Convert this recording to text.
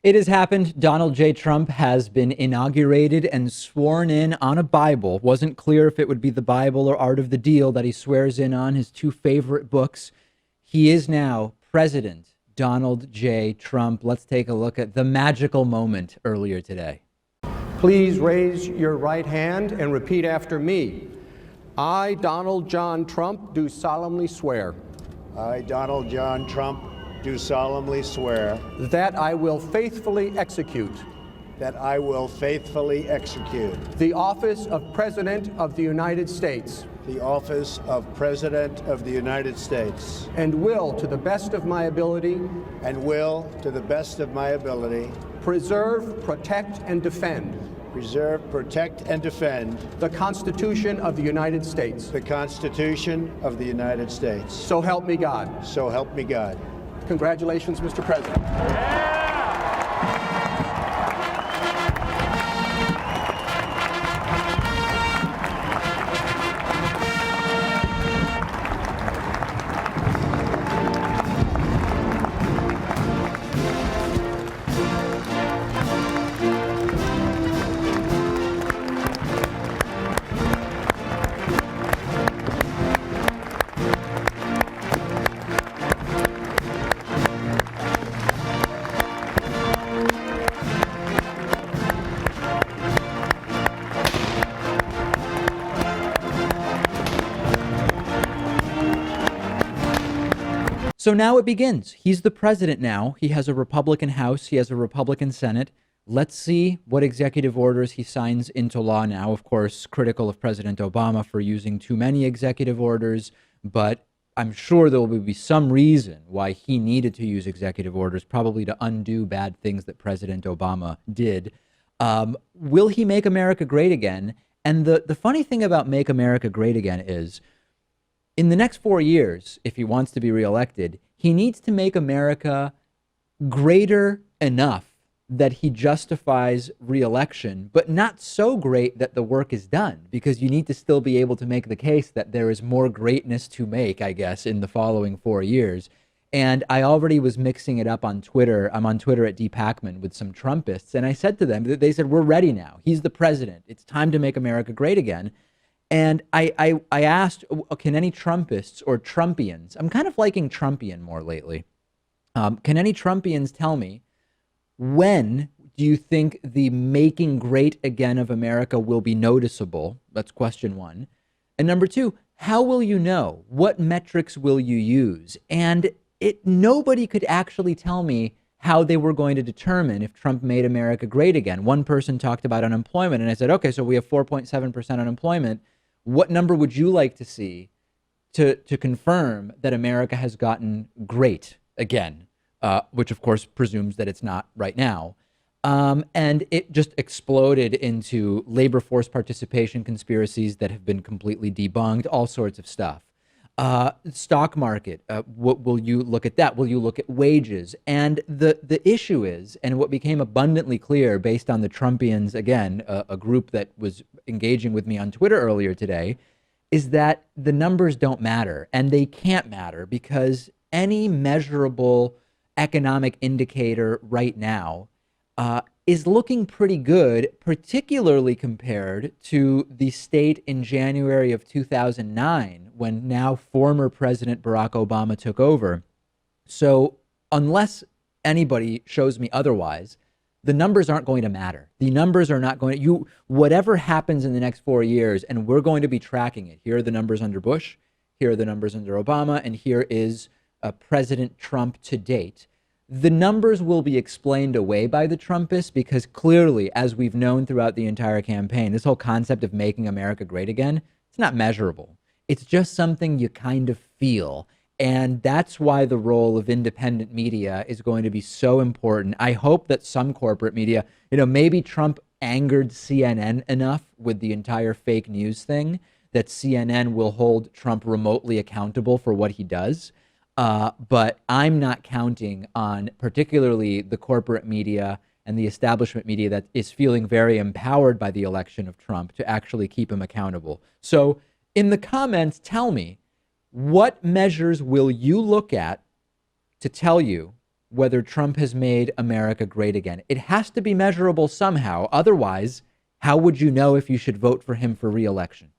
It has happened. Donald J. Trump has been inaugurated and sworn in on a Bible. Wasn't clear if it would be the Bible or Art of the Deal that he swears in on, his two favorite books. He is now President Donald J. Trump. Let's take a look at the magical moment earlier today. Please raise your right hand and repeat after me. I, Donald John Trump, do solemnly swear I, Donald John Trump, do solemnly swear that I will faithfully execute that I will faithfully execute the office of President of the United States the office of President of the United States and will, to the best of my ability, to the best of my ability, preserve, protect, and defend preserve, protect, and defend the Constitution of the United States. the Constitution of the United States. So help me God. So help me God. Congratulations, Mr. President. So now it begins. He's the president now. He has a Republican House. He has a Republican Senate. Let's see what executive orders he signs into law now. Of course, critical of President Obama for using too many executive orders, but I'm sure there will be some reason why he needed to use executive orders, probably to undo bad things that President Obama did. Will he make America great again? And the funny thing about Make America Great Again is, in the next 4 years, if he wants to be reelected, he needs to make America greater enough that he justifies reelection, but not so great that the work is done, because you need to still be able to make the case that there is more greatness to make, I guess, in the following 4 years. And I already was mixing it up on Twitter. I'm on Twitter at @dpacman with some Trumpists. And I said to them, they said, we're ready now. He's the president. It's time to make America great again. And I asked, can any Trumpists or Trumpians, I'm kind of liking Trumpian more lately. Can any Trumpians tell me, when do you think the making great again of America will be noticeable? That's question one. And number two, how will you know? What metrics will you use? And nobody could actually tell me how they were going to determine if Trump made America great again. One person talked about unemployment, and I said, okay, so we have 4.7% unemployment. What number would you like to see to confirm that America has gotten great again? Which, of course, presumes that it's not right now. And it just exploded into labor force participation conspiracies that have been completely debunked, all sorts of stuff. Stock market, what will you look at that? Will you look at wages? And the issue is, and what became abundantly clear based on the Trumpians, again, a group that was engaging with me on Twitter earlier today, is that the numbers don't matter, and they can't matter, because any measurable economic indicator right now is looking pretty good, particularly compared to the state in January of 2009, when now former President Barack Obama took over. So unless anybody shows me otherwise, the numbers aren't going to matter. The numbers are not going to, whatever happens in the next 4 years, and we're going to be tracking it. Here are the numbers under Bush, here are the numbers under Obama, and here is President Trump to date. The numbers will be explained away by the Trumpists, because clearly, as we've known throughout the entire campaign, this whole concept of making America great again, it's not measurable. It's just something you kind of feel. And that's why the role of independent media is going to be so important. I hope that some corporate media, maybe Trump angered CNN enough with the entire fake news thing that CNN will hold Trump remotely accountable for what he does. But I'm not counting on particularly the corporate media and the establishment media that is feeling very empowered by the election of Trump to actually keep him accountable. So in the comments, tell me, what measures will you look at to tell you whether Trump has made America great again. It has to be measurable somehow. Otherwise, how would you know if you should vote for him for re-election?